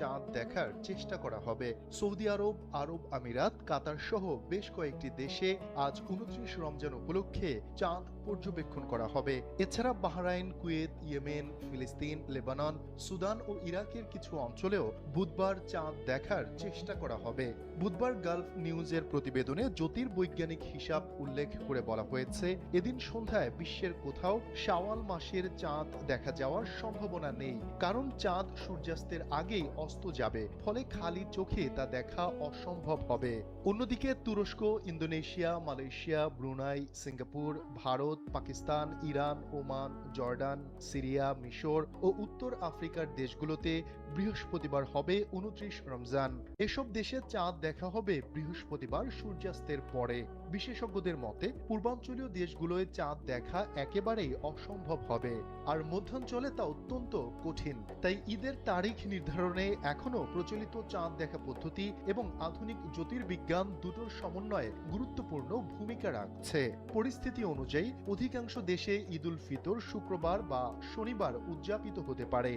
চাঁদ দেখার চেষ্টা করা হবে। সৌদি আরব, আরব আমিরাত, কাতার সহ বেশ কয়েকটি দেশে আজ 29 রমজান উপলক্ষে চাঁদ পর্যবেক্ষণ করা হবে। এছাড়া বাহরাইন, কুয়েত, ইয়েমেন, ফিলিস্তিন, লেবানন, সুদান ও ইরাকের কিছু অঞ্চলেও বুধবার চাঁদ দেখার চেষ্টা করা হবে। বুধবার গালফ নিউজের প্রতিবেদনে জ্যোতির্বৈজ্ঞানিক হিসাব উল্লেখ করে বলা হয়েছে, এদিন সন্ধ্যায় বিশ্বের কোথাও শাওয়াল মাসের চাঁদ দেখা যাওয়ার সম্ভাবনা নেই, কারণ চাঁদ সূর্যাস্তের আগেই অস্ত যাবে, ফলে খালি চোখে তা দেখা অসম্ভব হবে। অন্যদিকে তুরস্ক, Indonesia, Malaysia, Brunei, Singapore, Bharat, Pakistan, Iran, Oman, Jordan, Syria, মিশর ও উত্তর আফ্রিকার দেশগুলোতে বৃহস্পতিবার হবে 29 রমজান। এসব দেশে চাঁদ দেখা হবে বৃহস্পতিবার সূর্যাস্তের পরে। বিশেষজ্ঞদের মতে পূর্বাঞ্চলীয় দেশগুলোয় চাঁদ দেখা একেবারেই অসম্ভব হবে, আর মধ্যাঞ্চলে তা অত্যন্ত কঠিন। তাই ঈদের তারিখ নির্ধারণে এখনো প্রচলিত চাঁদ দেখা পদ্ধতি এবং আধুনিক জ্যোতির্বিজ্ঞান দুটোর সমন্বয়ে গুরুত্বপূর্ণ ভূমিকা রাখছে। পরিস্থিতি অনুযায়ী অধিকাংশ দেশে ঈদ উল ফিতর শুক্রবার বা শনিবার উদযাপিত হতে পারে।